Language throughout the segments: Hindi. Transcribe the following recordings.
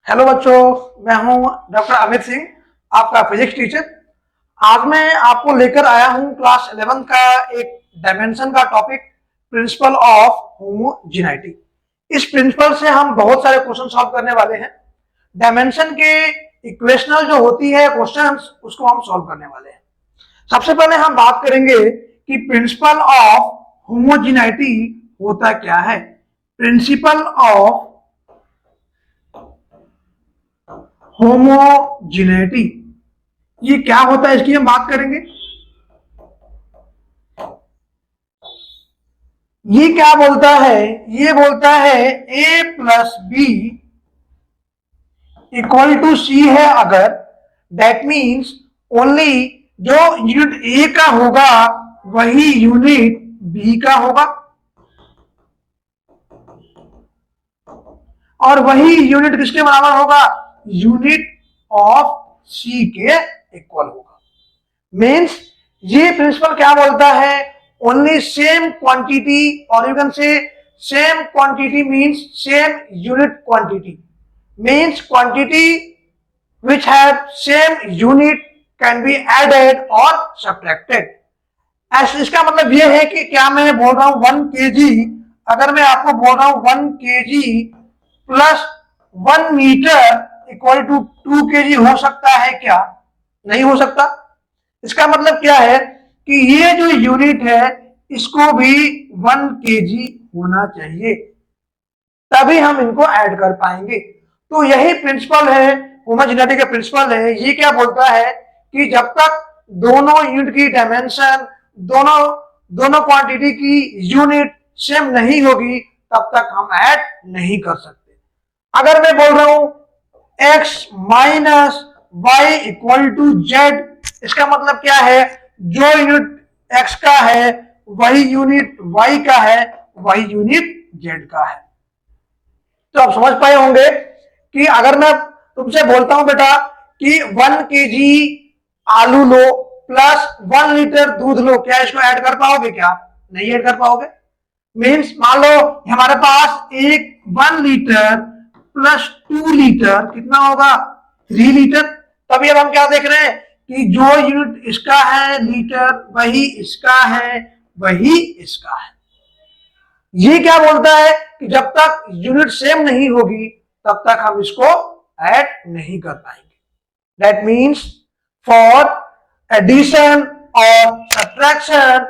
हेलो बच्चों, मैं हूं डॉक्टर अमित सिंह, आपका फिजिक्स टीचर। आज मैं आपको लेकर आया हूं क्लास 11 का एक डायमेंशन का टॉपिक, प्रिंसिपल ऑफ होमोजेनिटी। इस प्रिंसिपल से हम बहुत सारे क्वेश्चन सॉल्व करने वाले हैं। डायमेंशन के इक्वेशनल जो होती है क्वेश्चंस, उसको हम सॉल्व करने वाले हैं। सबसे पहले हम बात करेंगे कि प्रिंसिपल ऑफ होमोजेनिटी होता क्या है। प्रिंसिपल ऑफ होमोजेनिटी ये क्या होता है, इसकी हम बात करेंगे। ये क्या बोलता है? ये बोलता है a plus B equal to C है अगर, दैट मीन्स ओनली जो यूनिट ए का होगा वही यूनिट बी का होगा, और वही यूनिट किसके बराबर होगा? यूनिट ऑफ सी के इक्वल होगा। मीन्स ये प्रिंसिपल क्या बोलता है? ओनली सेम क्वांटिटी, और you can say same quantity means same unit quantity, means quantity which have same unit can be added or subtracted। ऐसे इसका मतलब यह है कि क्या मैं बोल रहा हूं 1 kg, अगर मैं आपको बोल रहा हूं 1 kg plus 1 metre equal to 2 kg हो सकता है क्या? नहीं हो सकता। इसका मतलब क्या है कि ये जो यूनिट है इसको भी 1 kg होना चाहिए, तभी हम इनको ऐड कर पाएंगे। तो यही प्रिंसिपल है, होमोजेनिटी का प्रिंसिपल है। ये क्या बोलता है कि जब तक दोनों यूनिट की डायमेंशन, दोनों दोनों क्वांटिटी की यूनिट सेम नहीं होगी तब तक हम ऐड नहीं कर सकते। अगर मैं बोल रहा हूं x minus Y equal to Z, इसका मतलब क्या है? जो यूनिट x का है वही यूनिट y का है, वही यूनिट z का है। तो आप समझ पाए होंगे कि अगर मैं तुमसे बोलता हूं बेटा कि 1 kg आलू लो प्लस 1 लीटर दूध लो, क्या इसको ऐड कर पाओगे? क्या नहीं ऐड कर पाओगे। मीन्स मान लो हमारे पास एक 1 लीटर प्लस 2 लीटर कितना होगा? 3 लीटर। तभी अब हम क्या देख रहे हैं कि जो यूनिट इसका है लीटर, वही इसका है, वही इसका है। ये क्या बोलता है कि जब तक यूनिट सेम नहीं होगी तब तक हम इसको ऐड नहीं कर पाएंगे। दैट मीन्स फॉर एडिशन और subtraction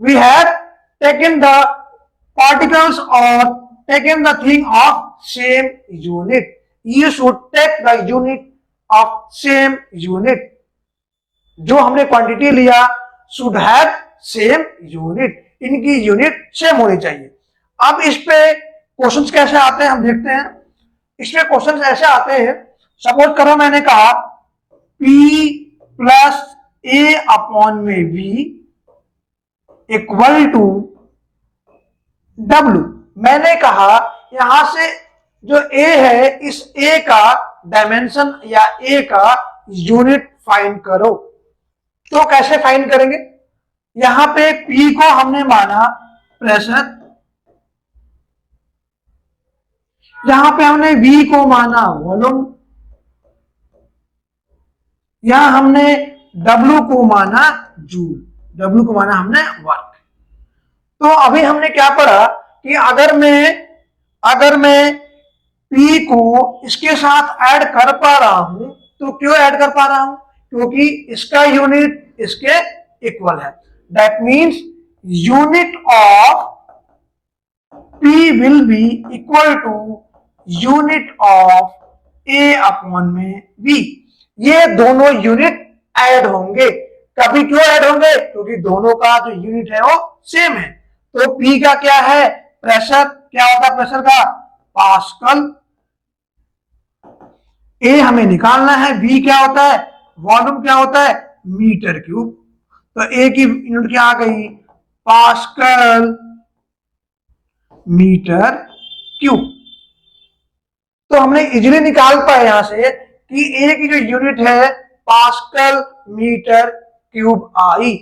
we have taken the particles or taken the thing of same unit. You should take the unit of same unit. जो हमने क्वांटिटी लिया शुड हैव सेम यूनिट, इनकी यूनिट सेम होनी चाहिए। अब इस पे क्वेश्चंस कैसे आते हैं हम देखते हैं। इसमें क्वेश्चंस ऐसे आते हैं, सपोज करो मैंने कहा P प्लस ए अपॉन में V इक्वल टू W। मैंने कहा यहां से जो A है इस A का डायमेंशन या A का यूनिट फाइंड करो। तो कैसे फाइंड करेंगे? यहां पे P को हमने माना प्रेशर, यहां पे हमने V को माना वॉल्यूम, यहां हमने W को माना जूल, W को माना हमने वर्क। तो अभी हमने क्या पढ़ा कि अगर मैं P को इसके साथ ऐड कर पा रहा हूं, तो क्यों ऐड कर पा रहा हूं? क्योंकि इसका यूनिट इसके इक्वल है। That means unit of P will be equal to unit of A upon में V। ये दोनों यूनिट ऐड होंगे। कभी क्यों ऐड होंगे? क्योंकि दोनों का जो यूनिट है वो सेम है। तो P का क्या है? प्रेशर। क्या होता है प्रेशर का? पास्कल। A हमें निकालना है। V क्या होता है? वॉल्यूम। क्या होता है? Metre cube. तो A की यूनिट क्या आ गई? Pascal metre cube. तो हमने इजीली निकाल पाए यहां से कि A की जो यूनिट है पास्कल मीटर क्यूब आई।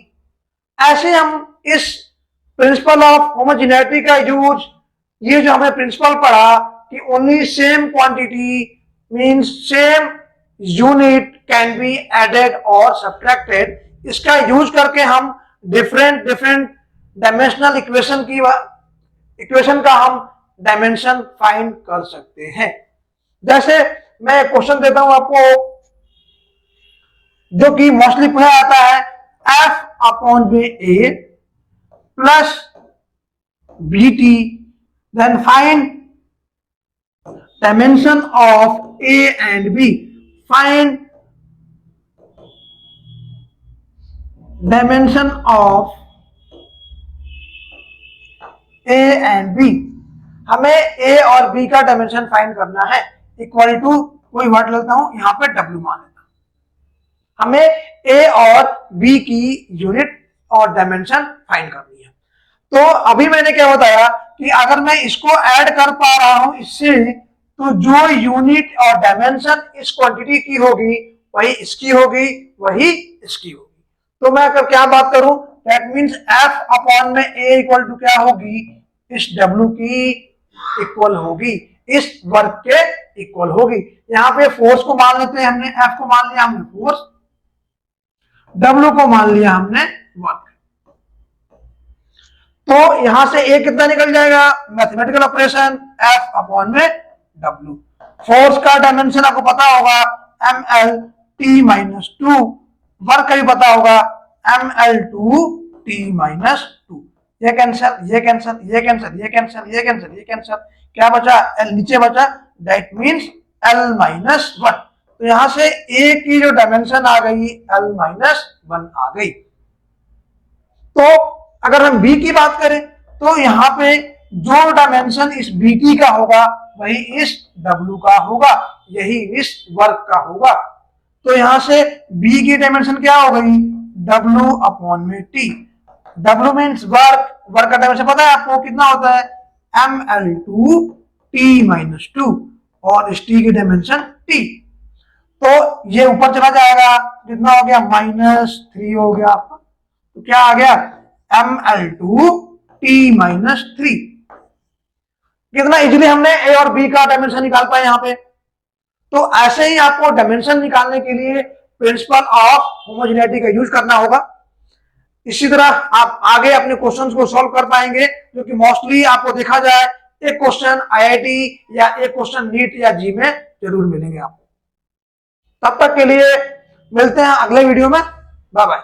ऐसे हम इस प्रिंसिपल ऑफ होमोजेनिटी का यूज, ये जो हमने प्रिंसिपल पढ़ा कि only same quantity means same unit can be added और सब्ट्रैक्टेड। इसका यूज करके हम डिफरेंट डिफरेंट डायमेंशनल इक्वेशन का हम डायमेंशन फाइंड कर सकते हैं। जैसे मैं क्वेश्चन देता हूं आपको जो कि मोस्टली पूछा जाता है, F upon B A plus B T, then find dimension of A and B. Find dimension of A and B. हमें ए और बी का डायमेंशन फाइंड करना है। इक्वल टू कोई वर्ड लेता हूं, यहां पे डब्ल्यू मान लेता हूं। हमें ए और बी की यूनिट और डायमेंशन फाइंड करनी है। तो अभी मैंने क्या बताया कि अगर मैं इसको ऐड कर पा रहा हूं इससे, तो जो यूनिट और डायमेंशन इस क्वांटिटी की होगी वही इसकी होगी, वही इसकी होगी। तो मैं अगर क्या बात करूं, दैट मीन्स एफ अपॉन में ए इक्वल टू क्या होगी, इस डब्ल्यू की इक्वल होगी, इस वर्क के इक्वल होगी। यहां पे फोर्स को मान लेते हैं हमने, एफ को मान लिया हमने फोर्स, डब्ल्यू को मान लिया हमने वर्क। तो यहां से ए कितना निकल जाएगा, मैथमेटिकल ऑपरेशन एफ अपॉन में डब्ल्यू। फोर्स का डायमेंशन आपको पता होगा M L T minus two, work का भी पता होगा M L two T minus two. ये कैंसल, ये कैंसल, ये कैंसल, ये कैंसल, ये कैंसल, ये कैंसल, क्या बचा, एल नीचे बचा, that means L minus one. तो यहां से ए की जो डायमेंशन आ गई एल माइनस वन आ गई। तो अगर हम बी की बात करें तो यहां पे जो डायमेंशन इस बी टी का होगा वही इस डब्ल्यू का होगा, यही इस वर्क का होगा। तो यहां से बी की डायमेंशन क्या हो गई, डब्ल्यू अपॉन में T. W means work, work का डायमेंशन पता है आपको कितना होता है, M L two T minus two, और इस टी की डायमेंशन टी। तो ये ऊपर चला जाएगा, कितना हो गया, माइनस थ्री हो गया आपका। तो क्या आ गया, M L two T minus three. कितना इजीली हमने ए और बी का डायमेंशन निकाल पाए यहां पे। तो ऐसे ही आपको डायमेंशन निकालने के लिए प्रिंसिपल ऑफ होमोजेनिटी का यूज करना होगा। इसी तरह आप आगे अपने क्वेश्चंस को सॉल्व कर पाएंगे, जो कि मोस्टली आपको देखा जाए एक क्वेश्चन आईआईटी या एक क्वेश्चन नीट या जी में जरूर मिलेंगे आपको। तब तक के लिए मिलते हैं अगले वीडियो में, बाय बाय।